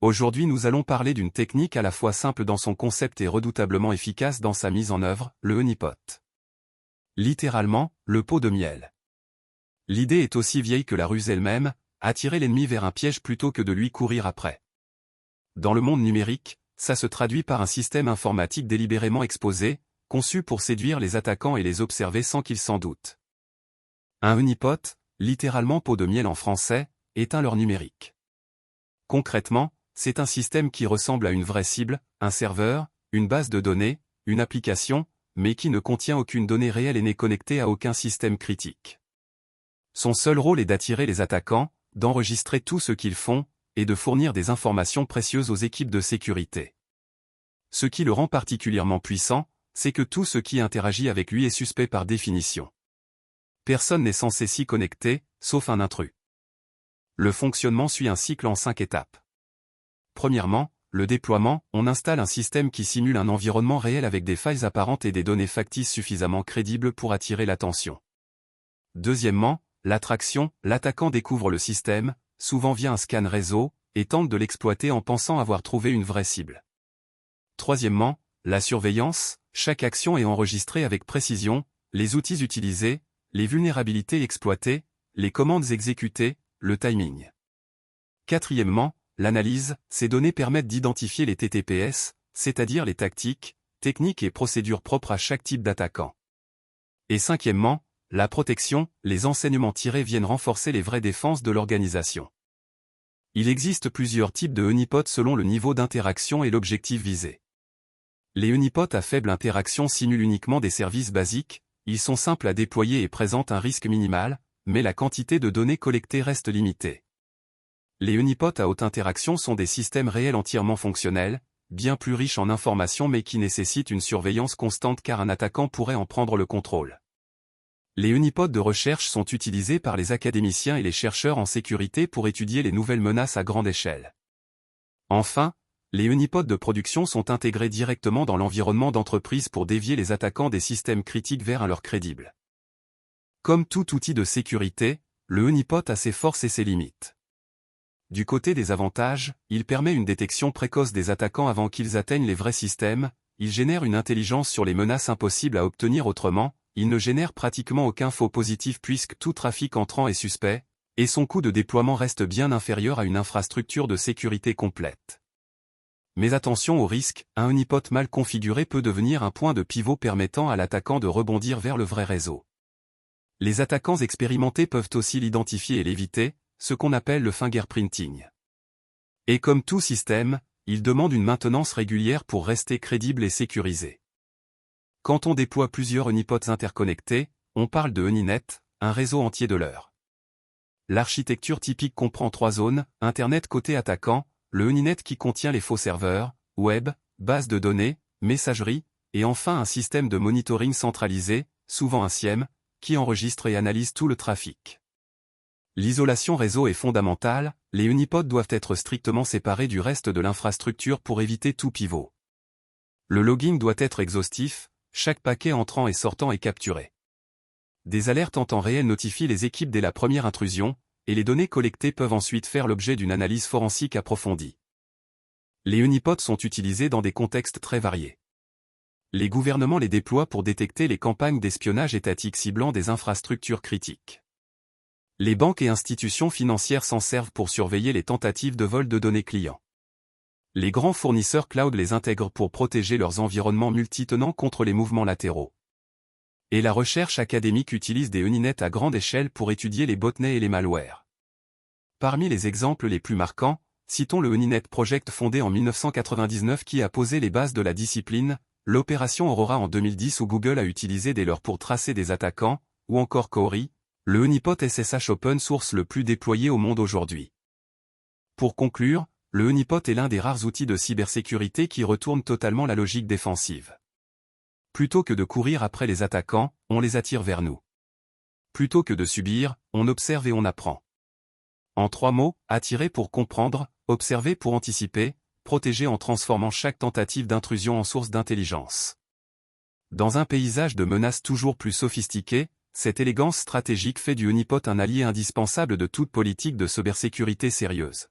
Aujourd'hui nous allons parler d'une technique à la fois simple dans son concept et redoutablement efficace dans sa mise en œuvre, le honeypot. Littéralement, le pot de miel. L'idée est aussi vieille que la ruse elle-même, attirer l'ennemi vers un piège plutôt que de lui courir après. Dans le monde numérique, ça se traduit par un système informatique délibérément exposé, conçu pour séduire les attaquants et les observer sans qu'ils s'en doutent. Un honeypot, littéralement pot de miel en français, est un leurre numérique. Concrètement, c'est un système qui ressemble à une vraie cible, un serveur, une base de données, une application, mais qui ne contient aucune donnée réelle et n'est connecté à aucun système critique. Son seul rôle est d'attirer les attaquants, d'enregistrer tout ce qu'ils font, et de fournir des informations précieuses aux équipes de sécurité. Ce qui le rend particulièrement puissant, c'est que tout ce qui interagit avec lui est suspect par définition. Personne n'est censé s'y connecter, sauf un intrus. Le fonctionnement suit un cycle en 5 étapes. Premièrement, le déploiement, on installe un système qui simule un environnement réel avec des failles apparentes et des données factices suffisamment crédibles pour attirer l'attention. Deuxièmement, l'attraction, l'attaquant découvre le système, souvent via un scan réseau, et tente de l'exploiter en pensant avoir trouvé une vraie cible. Troisièmement, la surveillance, chaque action est enregistrée avec précision, les outils utilisés, les vulnérabilités exploitées, les commandes exécutées, le timing. Quatrièmement, l'analyse, ces données permettent d'identifier les TTPS, c'est-à-dire les tactiques, techniques et procédures propres à chaque type d'attaquant. Et cinquièmement, la protection, les enseignements tirés viennent renforcer les vraies défenses de l'organisation. Il existe plusieurs types de honeypots selon le niveau d'interaction et l'objectif visé. Les honeypots à faible interaction simulent uniquement des services basiques, ils sont simples à déployer et présentent un risque minimal, mais la quantité de données collectées reste limitée. Les honeypots à haute interaction sont des systèmes réels entièrement fonctionnels, bien plus riches en informations mais qui nécessitent une surveillance constante car un attaquant pourrait en prendre le contrôle. Les honeypots de recherche sont utilisés par les académiciens et les chercheurs en sécurité pour étudier les nouvelles menaces à grande échelle. Enfin, les honeypots de production sont intégrés directement dans l'environnement d'entreprise pour dévier les attaquants des systèmes critiques vers un leurre crédible. Comme tout outil de sécurité, le honeypot a ses forces et ses limites. Du côté des avantages, il permet une détection précoce des attaquants avant qu'ils atteignent les vrais systèmes, il génère une intelligence sur les menaces impossibles à obtenir autrement, il ne génère pratiquement aucun faux positif puisque tout trafic entrant est suspect, et son coût de déploiement reste bien inférieur à une infrastructure de sécurité complète. Mais attention au risque, un honeypot mal configuré peut devenir un point de pivot permettant à l'attaquant de rebondir vers le vrai réseau. Les attaquants expérimentés peuvent aussi l'identifier et l'éviter, ce qu'on appelle le fingerprinting. Et comme tout système, il demande une maintenance régulière pour rester crédible et sécurisé. Quand on déploie plusieurs honeypots interconnectés, on parle de honeynet, un réseau entier de leurres. L'architecture typique comprend 3 zones, Internet côté attaquant, le honeynet qui contient les faux serveurs, web, base de données, messagerie, et enfin un système de monitoring centralisé, souvent un SIEM, qui enregistre et analyse tout le trafic. L'isolation réseau est fondamentale, les honeypots doivent être strictement séparés du reste de l'infrastructure pour éviter tout pivot. Le logging doit être exhaustif, chaque paquet entrant et sortant est capturé. Des alertes en temps réel notifient les équipes dès la première intrusion, et les données collectées peuvent ensuite faire l'objet d'une analyse forensique approfondie. Les honeypots sont utilisés dans des contextes très variés. Les gouvernements les déploient pour détecter les campagnes d'espionnage étatique ciblant des infrastructures critiques. Les banques et institutions financières s'en servent pour surveiller les tentatives de vol de données clients. Les grands fournisseurs cloud les intègrent pour protéger leurs environnements multitenants contre les mouvements latéraux. Et la recherche académique utilise des honeynets à grande échelle pour étudier les botnets et les malwares. Parmi les exemples les plus marquants, citons le Honeynet Project fondé en 1999 qui a posé les bases de la discipline, l'opération Aurora en 2010 où Google a utilisé des leurres pour tracer des attaquants, ou encore Cori, le honeypot SSH open source le plus déployé au monde aujourd'hui. Pour conclure, le honeypot est l'un des rares outils de cybersécurité qui retourne totalement la logique défensive. Plutôt que de courir après les attaquants, on les attire vers nous. Plutôt que de subir, on observe et on apprend. En 3 mots, attirer pour comprendre, observer pour anticiper, protéger en transformant chaque tentative d'intrusion en source d'intelligence. Dans un paysage de menaces toujours plus sophistiquées, cette élégance stratégique fait du honeypot un allié indispensable de toute politique de cybersécurité sérieuse.